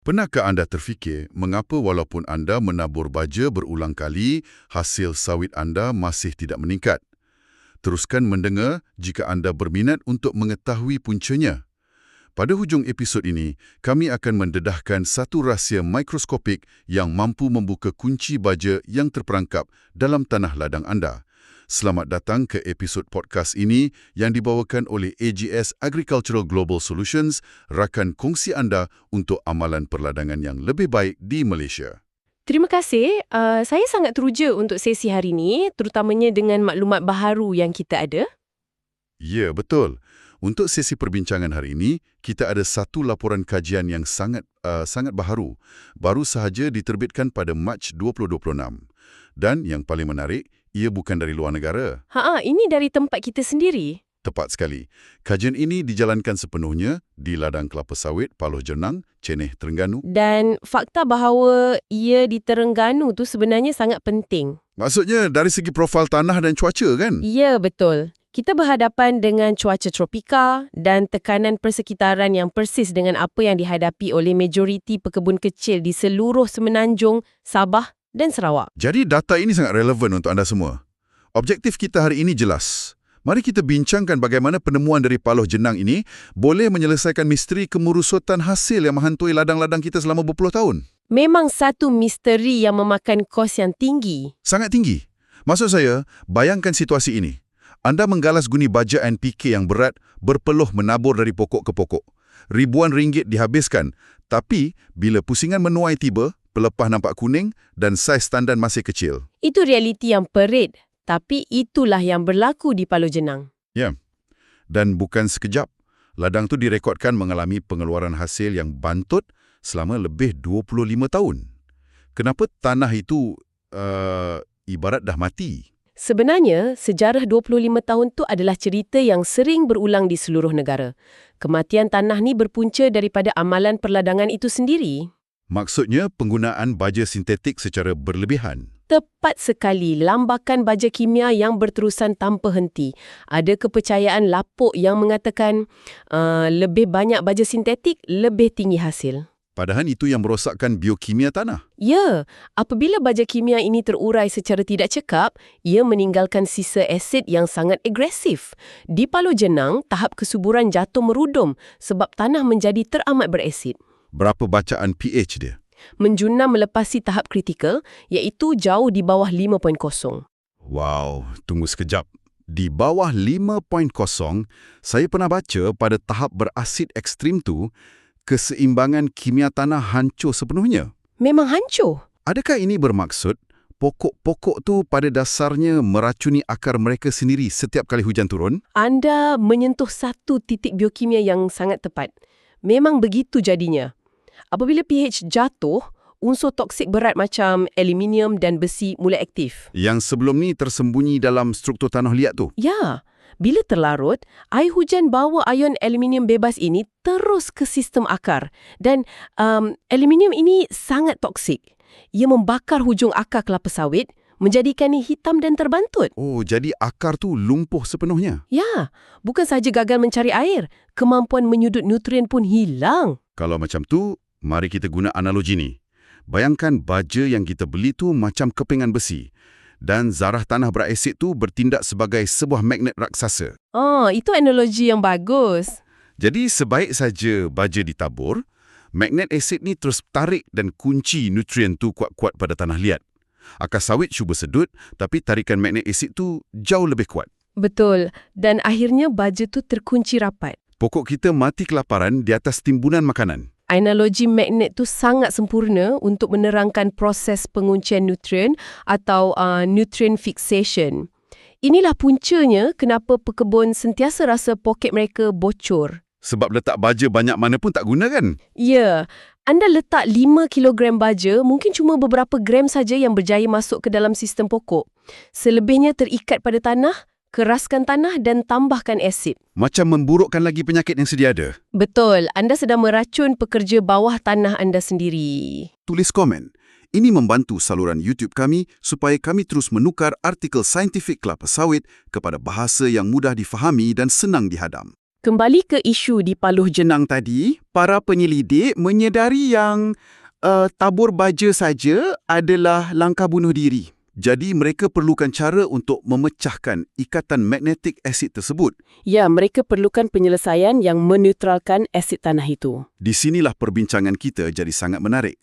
Pernahkah anda terfikir mengapa walaupun anda menabur baja berulang kali, hasil sawit anda masih tidak meningkat? Teruskan mendengar jika anda berminat untuk mengetahui puncanya. Pada hujung episod ini, kami akan mendedahkan satu rahsia mikroskopik yang mampu membuka kunci baja yang terperangkap dalam tanah ladang anda. Selamat datang ke episod podcast ini yang dibawakan oleh AGS Agricultural Global Solutions, rakan kongsi anda untuk amalan perladangan yang lebih baik di Malaysia. Terima kasih. Saya sangat teruja untuk sesi hari ini, terutamanya dengan maklumat baharu yang kita ada. Ya, betul. Untuk sesi perbincangan hari ini, kita ada satu laporan kajian yang sangat baharu. Baru sahaja diterbitkan pada Mac 2026. Dan yang paling menarik, ia bukan dari luar negara. Ini dari tempat kita sendiri. Tepat sekali. Kajian ini dijalankan sepenuhnya di ladang kelapa sawit Paloh Jenang, Cenih, Terengganu. Dan fakta bahawa ia di Terengganu tu sebenarnya sangat penting. Maksudnya dari segi profil tanah dan cuaca kan? Ya, betul. Kita berhadapan dengan cuaca tropika dan tekanan persekitaran yang persis dengan apa yang dihadapi oleh majoriti pekebun kecil di seluruh Semenanjung, Sabah dan Sarawak. Jadi data ini sangat relevan untuk anda semua. Objektif kita hari ini jelas. Mari kita bincangkan bagaimana penemuan dari Paloh Jenang ini boleh menyelesaikan misteri kemerosotan hasil yang menghantui ladang-ladang kita selama berpuluh tahun. Memang satu misteri yang memakan kos yang tinggi. Sangat tinggi. Maksud saya, bayangkan situasi ini. Anda menggalas guni baja NPK yang berat berpeluh menabur dari pokok ke pokok. Ribuan ringgit dihabiskan. Tapi, bila pusingan menuai tiba, pelepah nampak kuning dan saiz tandan masih kecil. Itu realiti yang perit. Tapi itulah yang berlaku di Paloh Jenang. Ya, dan bukan sekejap. Ladang tu direkodkan mengalami pengeluaran hasil yang bantut selama lebih 25 tahun. Kenapa tanah itu ibarat dah mati? Sebenarnya, sejarah 25 tahun tu adalah cerita yang sering berulang di seluruh negara. Kematian tanah ni berpunca daripada amalan perladangan itu sendiri. Maksudnya penggunaan baja sintetik secara berlebihan. Tepat sekali, lambakan baja kimia yang berterusan tanpa henti. Ada kepercayaan lapuk yang mengatakan lebih banyak baja sintetik, lebih tinggi hasil. Padahal itu yang merosakkan biokimia tanah. Ya, apabila baja kimia ini terurai secara tidak cekap, ia meninggalkan sisa asid yang sangat agresif. Di Paloh Jenang, tahap kesuburan jatuh merudum sebab tanah menjadi teramat berasid. Berapa bacaan pH dia? Menjunam melepasi tahap kritikal, iaitu jauh di bawah 5.0. Wow, tunggu sekejap. Di bawah 5.0, saya pernah baca pada tahap berasid ekstrim tu, keseimbangan kimia tanah hancur sepenuhnya. Memang hancur. Adakah ini bermaksud pokok-pokok tu pada dasarnya meracuni akar mereka sendiri setiap kali hujan turun? Anda menyentuh satu titik biokimia yang sangat tepat. Memang begitu jadinya. Apabila pH jatuh, unsur toksik berat macam aluminium dan besi mulai aktif. Yang sebelum ni tersembunyi dalam struktur tanah liat tu? Ya, bila terlarut, air hujan bawa ion aluminium bebas ini terus ke sistem akar. Dan aluminium ini sangat toksik. Ia membakar hujung akar kelapa sawit, menjadikannya hitam dan terbantut. Oh, jadi akar tu lumpuh sepenuhnya? Ya, bukan sahaja gagal mencari air, kemampuan menyudut nutrien pun hilang. Kalau macam tu, mari kita guna analogi ni. Bayangkan baja yang kita beli tu macam kepingan besi. Dan zarah tanah berasid tu bertindak sebagai sebuah magnet raksasa. Oh, itu analogi yang bagus. Jadi sebaik saja baja ditabur, magnet asid ni terus tarik dan kunci nutrien tu kuat-kuat pada tanah liat. Akar sawit cuba sedut, tapi tarikan magnet asid tu jauh lebih kuat. Betul. Dan akhirnya baja tu terkunci rapat. Pokok kita mati kelaparan di atas timbunan makanan. Analogi magnet tu sangat sempurna untuk menerangkan proses penguncian nutrien atau nutrient fixation. Inilah puncanya kenapa pekebun sentiasa rasa poket mereka bocor. Sebab letak baja banyak mana pun tak guna kan? Ya, anda letak 5 kilogram baja, mungkin cuma beberapa gram saja yang berjaya masuk ke dalam sistem pokok. Selebihnya terikat pada tanah, keraskan tanah dan tambahkan asid. Macam memburukkan lagi penyakit yang sedia ada. Betul, anda sedang meracun pekerja bawah tanah anda sendiri. Tulis komen. Ini membantu saluran YouTube kami supaya kami terus menukar artikel saintifik kelapa sawit kepada bahasa yang mudah difahami dan senang dihadam. Kembali ke isu di Paluh Jenang tadi, para penyelidik menyedari yang tabur baja saja adalah langkah bunuh diri. Jadi mereka perlukan cara untuk memecahkan ikatan magnetik asid tersebut. Ya, mereka perlukan penyelesaian yang menetralkan asid tanah itu. Di sinilah perbincangan kita jadi sangat menarik.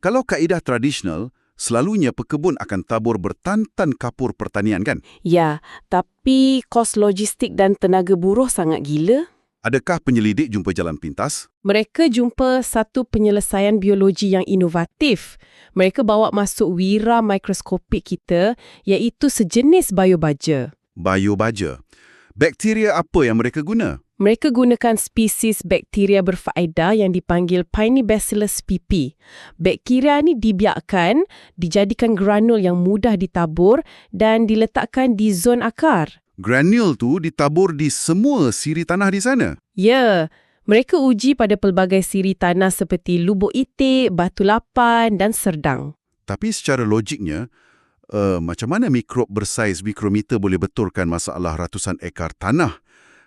Kalau kaedah tradisional, selalunya pekebun akan tabur bertantan kapur pertanian kan? Ya, tapi kos logistik dan tenaga buruh sangat gila. Adakah penyelidik jumpa jalan pintas? Mereka jumpa satu penyelesaian biologi yang inovatif. Mereka bawa masuk wira mikroskopik kita, iaitu sejenis biobaja. Biobaja. Bakteria apa yang mereka guna? Mereka gunakan spesies bakteria berfaedah yang dipanggil Piney-Bacillus pp. Bakteria ni dibiarkan, dijadikan granul yang mudah ditabur dan diletakkan di zon akar. Granul tu ditabur di semua siri tanah di sana. Ya, mereka uji pada pelbagai siri tanah seperti lubuk itik, batu lapan dan serdang. Tapi secara logiknya, macam mana mikrob bersaiz mikrometer boleh betulkan masalah ratusan ekar tanah?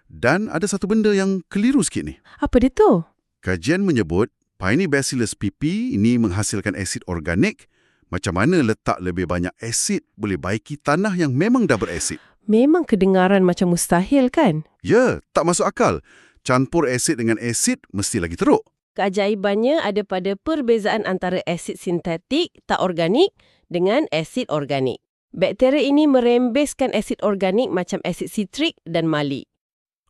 Dan ada satu benda yang keliru sikit ni. Apa dia tu? Kajian menyebut Piney-Bacillus pp ini menghasilkan asid organik. Macam mana letak lebih banyak asid boleh baiki tanah yang memang dah berasid? Memang kedengaran macam mustahil kan? Ya, tak masuk akal. Campur asid dengan asid mesti lagi teruk. Keajaibannya ada pada perbezaan antara asid sintetik tak organik dengan asid organik. Bakteria ini merembeskan asid organik macam asid sitrik dan malik.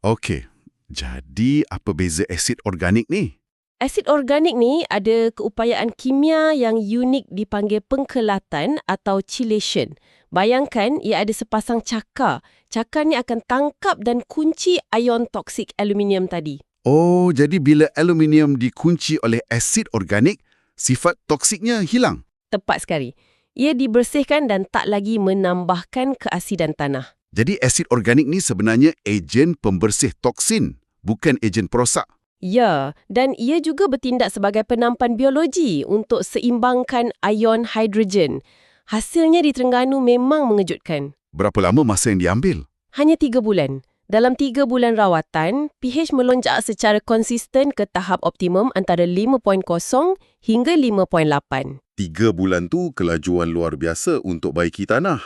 Okey, jadi apa beza asid organik ni? Asid organik ni ada keupayaan kimia yang unik dipanggil pengkelatan atau chelation. Bayangkan ia ada sepasang cakar. Cakar ni akan tangkap dan kunci ion toksik aluminium tadi. Oh, jadi bila aluminium dikunci oleh asid organik, sifat toksiknya hilang? Tepat sekali. Ia dibersihkan dan tak lagi menambahkan keasidan tanah. Jadi asid organik ni sebenarnya ejen pembersih toksin, bukan ejen perosak. Ya, dan ia juga bertindak sebagai penampan biologi untuk seimbangkan ion hidrogen. Hasilnya di Terengganu memang mengejutkan. Berapa lama masa yang diambil? Hanya 3 bulan. Dalam 3 bulan rawatan, pH melonjak secara konsisten ke tahap optimum antara 5.0 hingga 5.8. 3 bulan tu kelajuan luar biasa untuk baiki tanah.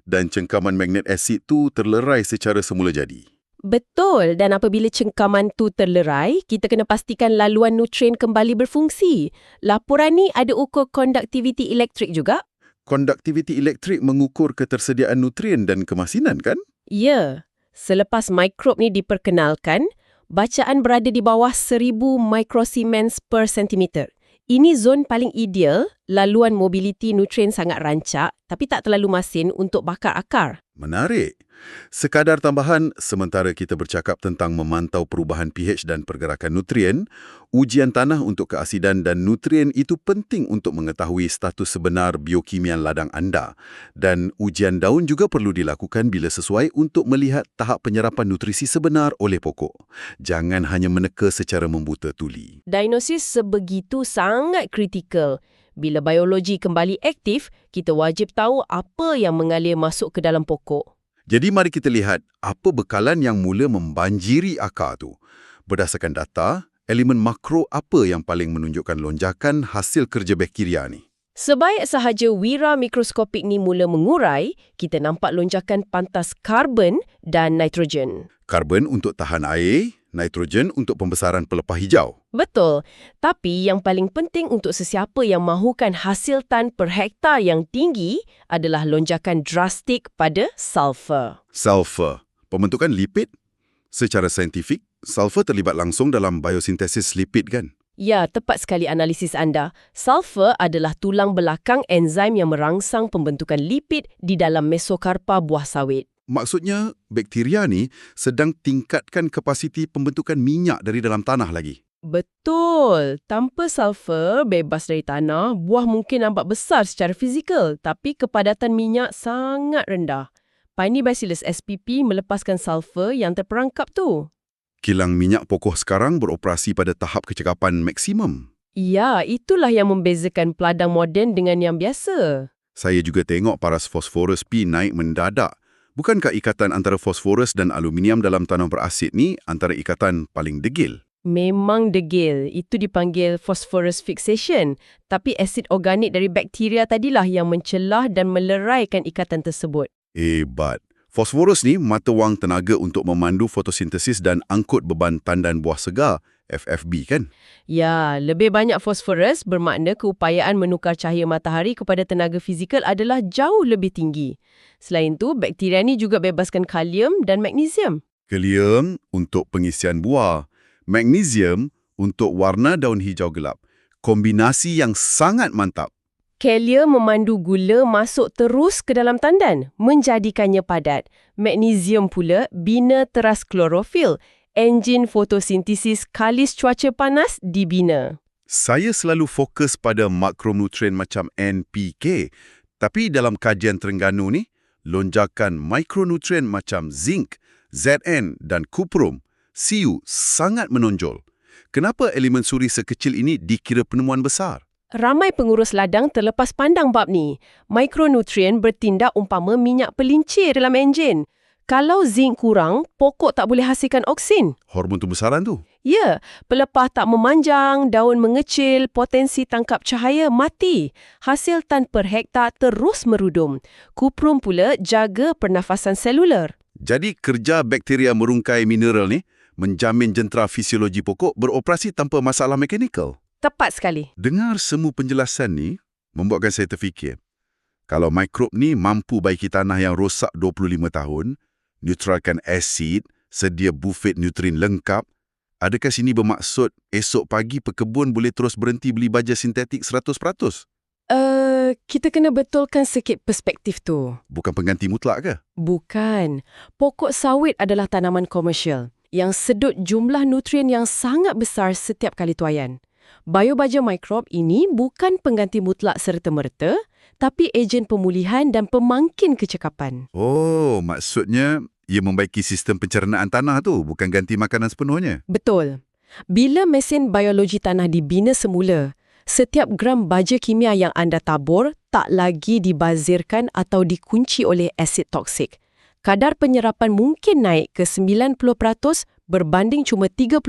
Dan cengkaman magnet asid tu terlerai secara semula jadi. Betul, dan apabila cengkaman tu terlerai, kita kena pastikan laluan nutrien kembali berfungsi. Laporan ni ada ukur konduktiviti elektrik juga. Konduktiviti elektrik mengukur ketersediaan nutrien dan kemasinan kan? Ya, selepas mikrob ni diperkenalkan, bacaan berada di bawah 1000 microsiemens per sentimeter. Ini zon paling ideal, laluan mobiliti nutrien sangat rancak tapi tak terlalu masin untuk bakar akar. Menarik. Sekadar tambahan, sementara kita bercakap tentang memantau perubahan pH dan pergerakan nutrien, ujian tanah untuk keasidan dan nutrien itu penting untuk mengetahui status sebenar biokimia ladang anda. Dan ujian daun juga perlu dilakukan bila sesuai untuk melihat tahap penyerapan nutrisi sebenar oleh pokok. Jangan hanya meneka secara membuta tuli. Diagnosis sebegitu sangat kritikal. Bila biologi kembali aktif, kita wajib tahu apa yang mengalir masuk ke dalam pokok. Jadi mari kita lihat apa bekalan yang mula membanjiri akar tu. Berdasarkan data, elemen makro apa yang paling menunjukkan lonjakan hasil kerja bakteria ni? Sebaik sahaja wira mikroskopik ni mula mengurai, kita nampak lonjakan pantas karbon dan nitrogen. Karbon untuk tahan air, nitrogen untuk pembesaran pelepah hijau. Betul, tapi yang paling penting untuk sesiapa yang mahukan hasil tan per hektar yang tinggi adalah lonjakan drastik pada sulfur. Sulfur, pembentukan lipid. Secara saintifik, sulfur terlibat langsung dalam biosintesis lipid kan? Ya, tepat sekali analisis anda. Sulfur adalah tulang belakang enzim yang merangsang pembentukan lipid di dalam mesokarpa buah sawit. Maksudnya, bakteria ni sedang tingkatkan kapasiti pembentukan minyak dari dalam tanah lagi. Betul. Tanpa sulfur bebas dari tanah, buah mungkin nampak besar secara fizikal, tapi kepadatan minyak sangat rendah. Piney-Bacillus spp melepaskan sulfur yang terperangkap tu. Kilang minyak pokok sekarang beroperasi pada tahap kecekapan maksimum. Ya, itulah yang membezakan peladang moden dengan yang biasa. Saya juga tengok paras fosforus P naik mendadak. Bukankah ikatan antara fosforus dan aluminium dalam tanah berasid ni antara ikatan paling degil? Memang degil. Itu dipanggil phosphorus fixation. Tapi asid organik dari bakteria tadilah yang mencelah dan meleraikan ikatan tersebut. Hebat. Fosforus ni mata wang tenaga untuk memandu fotosintesis dan angkut beban tandan buah segar, FFB kan? Ya, lebih banyak fosforus bermakna keupayaan menukar cahaya matahari kepada tenaga fizikal adalah jauh lebih tinggi. Selain itu, bakteria ni juga bebaskan kalium dan magnesium. Kalium untuk pengisian buah, magnesium untuk warna daun hijau gelap. Kombinasi yang sangat mantap. Kalium memandu gula masuk terus ke dalam tandan, menjadikannya padat. Magnesium pula bina teras klorofil. Enjin fotosintesis kalis cuaca panas dibina. Saya selalu fokus pada makronutrien macam NPK. Tapi dalam kajian Terengganu ni, lonjakan mikronutrien macam zinc, Zn dan kuprum, Cu sangat menonjol. Kenapa elemen suri sekecil ini dikira penemuan besar? Ramai pengurus ladang terlepas pandang bab ni. Mikronutrien bertindak umpama minyak pelincir dalam enjin. Kalau zinc kurang, pokok tak boleh hasilkan oksin. Hormon pembesaran tu. Ya, pelepah tak memanjang, daun mengecil, potensi tangkap cahaya mati. Hasil tan per hektar terus merudum. Kuprum pula jaga pernafasan selular. Jadi kerja bakteria merungkai mineral ni menjamin jentera fisiologi pokok beroperasi tanpa masalah mekanikal. Tepat sekali. Dengar semua penjelasan ni membuatkan saya terfikir, kalau mikrob ni mampu baiki tanah yang rosak 25 tahun, neutralkan asid, sedia bufet nutrien lengkap, adakah sini bermaksud esok pagi pekebun boleh terus berhenti beli baja sintetik 100%? Kita kena betulkan sikit perspektif tu. Bukan pengganti mutlak ke? Bukan. Pokok sawit adalah tanaman komersial yang sedut jumlah nutrien yang sangat besar setiap kali tuaian. Biobaja mikrob ini bukan pengganti mutlak serta-merta, tapi ejen pemulihan dan pemangkin kecekapan. Oh, maksudnya ia membaiki sistem pencernaan tanah tu, bukan ganti makanan sepenuhnya. Betul. Bila mesin biologi tanah dibina semula, setiap gram baja kimia yang anda tabur tak lagi dibazirkan atau dikunci oleh asid toksik. Kadar penyerapan mungkin naik ke 90% berbanding cuma 30%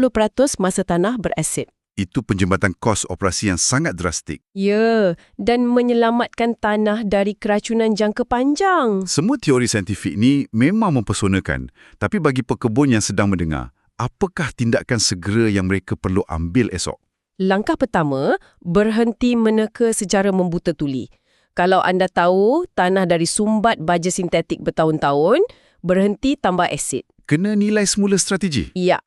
masa tanah berasid. Itu penjambatan kos operasi yang sangat drastik. Ya, dan menyelamatkan tanah dari keracunan jangka panjang. Semua teori saintifik ni memang mempesonakan, tapi bagi pekebun yang sedang mendengar, apakah tindakan segera yang mereka perlu ambil esok? Langkah pertama, berhenti meneka secara membuta tuli. Kalau anda tahu tanah dari sumbat baja sintetik bertahun-tahun, berhenti tambah asid. Kena nilai semula strategi. Ya.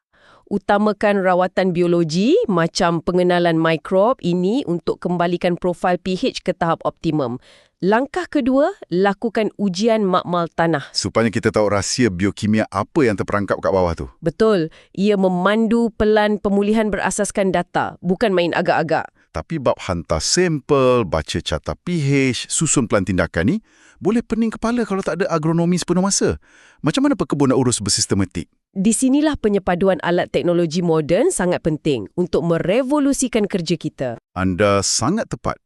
Utamakan rawatan biologi macam pengenalan mikrob ini untuk kembalikan profil pH ke tahap optimum. Langkah kedua, lakukan ujian makmal tanah. Supaya kita tahu rahsia biokimia apa yang terperangkap kat bawah tu. Betul. Ia memandu pelan pemulihan berasaskan data, bukan main agak-agak. Tapi bab hantar sampel, baca carta pH, susun pelan tindakan ni, boleh pening kepala kalau tak ada agronomi sepenuh masa. Macam mana pekebun nak urus bersistematik? Di sinilah penyepaduan alat teknologi moden sangat penting untuk merevolusikan kerja kita. Anda sangat tepat.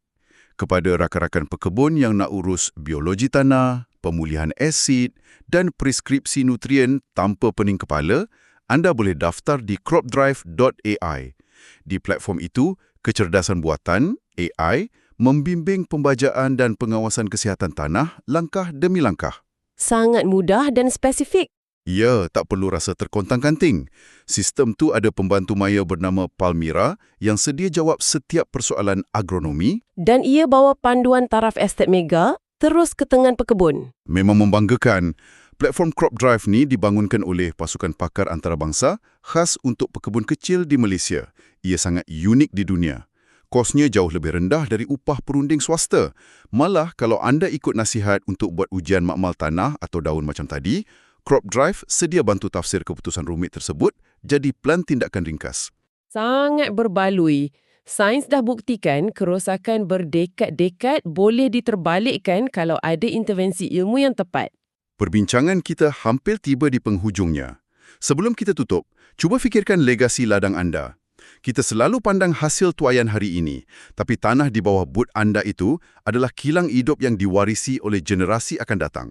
Kepada rakan-rakan pekebun yang nak urus biologi tanah, pemulihan asid dan preskripsi nutrien tanpa pening kepala, anda boleh daftar di cropdrive.ai. Di platform itu, kecerdasan buatan, AI, membimbing pembajaan dan pengawasan kesihatan tanah langkah demi langkah. Sangat mudah dan spesifik. Ya, tak perlu rasa terkontang-kanting. Sistem tu ada pembantu maya bernama Palmira yang sedia jawab setiap persoalan agronomi. Dan ia bawa panduan taraf estet mega terus ke tangan pekebun. Memang membanggakan. Platform CropDrive ni dibangunkan oleh pasukan pakar antarabangsa khas untuk pekebun kecil di Malaysia. Ia sangat unik di dunia. Kosnya jauh lebih rendah dari upah perunding swasta. Malah kalau anda ikut nasihat untuk buat ujian makmal tanah atau daun macam tadi, CropDrive sedia bantu tafsir keputusan rumit tersebut jadi plan tindakan ringkas. Sangat berbaloi. Sains dah buktikan kerosakan berdekad-dekad boleh diterbalikkan kalau ada intervensi ilmu yang tepat. Perbincangan kita hampir tiba di penghujungnya. Sebelum kita tutup, cuba fikirkan legasi ladang anda. Kita selalu pandang hasil tuaian hari ini, tapi tanah di bawah but anda itu adalah kilang hidup yang diwarisi oleh generasi akan datang.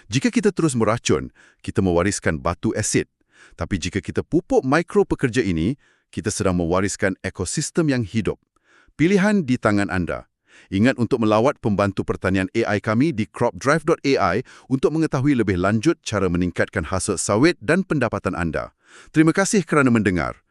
Jika kita terus meracun, kita mewariskan batu asid. Tapi jika kita pupuk mikro pekerja ini, kita sedang mewariskan ekosistem yang hidup. Pilihan di tangan anda. Ingat untuk melawat pembantu pertanian AI kami di cropdrive.ai untuk mengetahui lebih lanjut cara meningkatkan hasil sawit dan pendapatan anda. Terima kasih kerana mendengar.